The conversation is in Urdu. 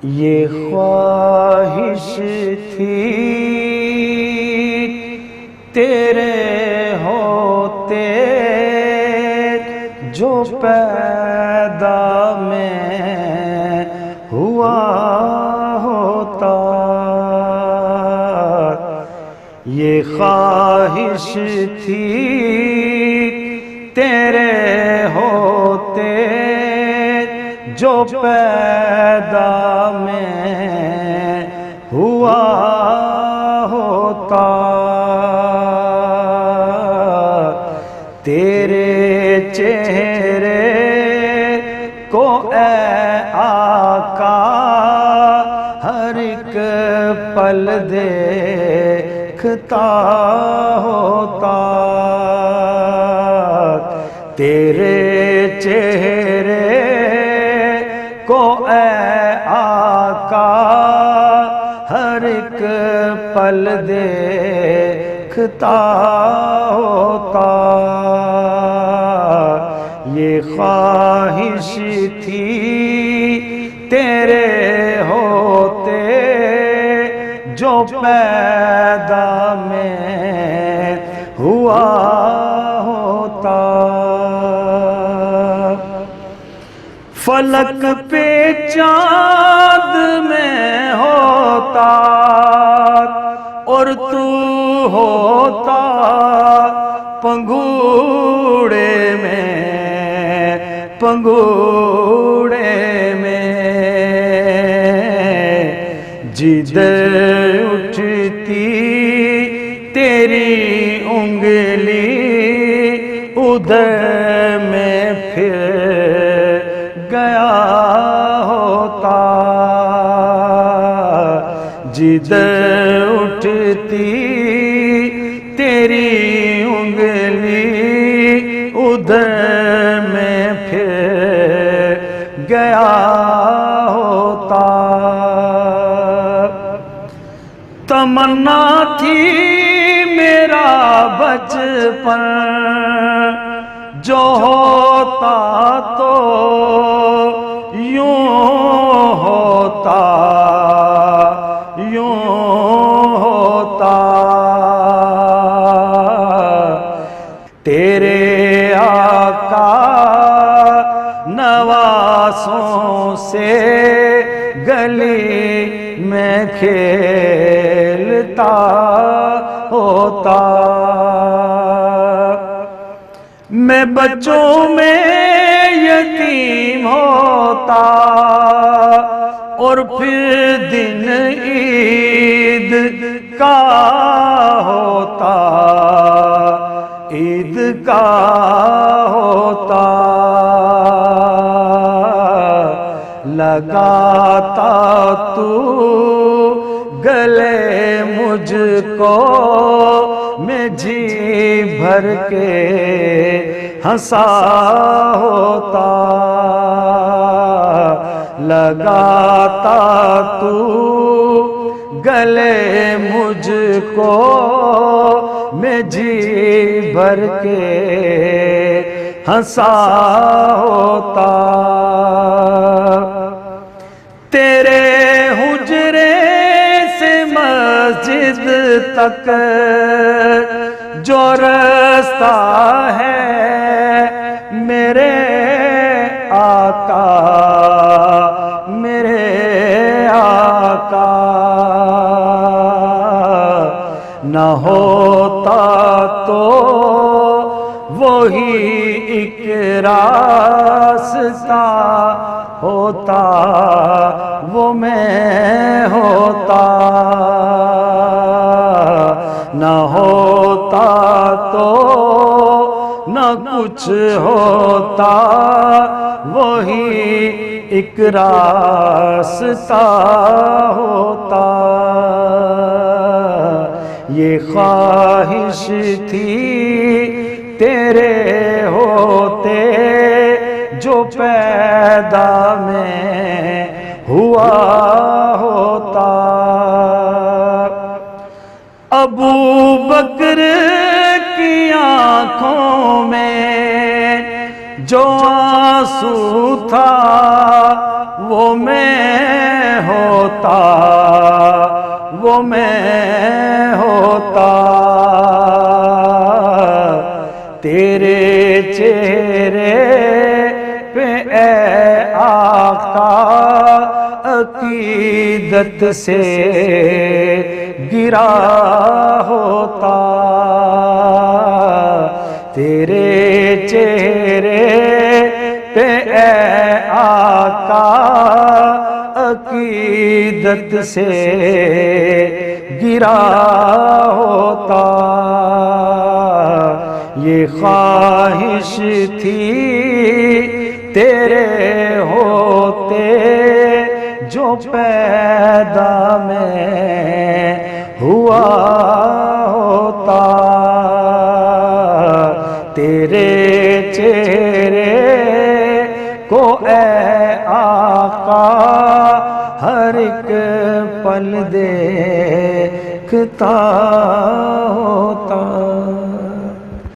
یہ خواہش تھی تیرے ہوتے جو پیدا میں ہوا ہوتا، یہ خواہش تھی تیرے ہوتے جو پیدا میں ہوا ہوتا، تیرے چہرے کو اے آقا ہر ایک پل دیکھتا ہوتا، تیرے چہرے کو اے آقا ہر ایک پل دیکھتا ہوتا، یہ خواہش تھی تیرے ہوتے جو پیدا میں ہوا ہوتا، فلک پہ چاند میں ہوتا اور تو ہوتا پنگوڑے میں، جدھر اٹھتی تیری انگلی ادھر میں پھر گیا ہوتا، جدھر اٹھتی تیری انگلی ادھر میں پھر گیا ہوتا، تمنا تھی میرا بچپن جو ہوتا تو یوں ہوتا، تیرے آقا نواسوں سے گلی میں کھیلتا ہوتا، میں بچوں میں یتیم ہوتا اور پھر دن عید کا ہوتا، عید کا ہوتا، لگاتا تو گلے مجھ کو میں جی بھر کے ہنسا ہوتا، لگاتا تو گلے مجھ کو میں جی بھر کے ہنسا ہوتا، تیرے حجرے سے مسجد تک جو رستہ ہے میرے آقا، نہ ہوتا تو وہی ایک راستہ ہوتا، وہ میں ہوتا، نہ ہوتا تو نہ کچھ ہوتا، وہی ایک راستہ ہوتا، یہ خواہش تھی تیرے ہوتے جو پیدا میں ہوا ہوتا، ابو بکر کی آنکھوں میں جو آنسو تھا وہ میں ہوتا، وہ میں ہوتا، تیرے چہرے پہ اے آقا عقیدت سے گرا ہوتا، تیرے چہرے پہ اے آقا عقیدت سے گرا ہوتا، یہ خواہش تھی تیرے ہوتے جو پیدا میں ہوا ہوتا، تیرے چہرے کو اے آقا ہر ایک پل دیکھتا ہوتا۔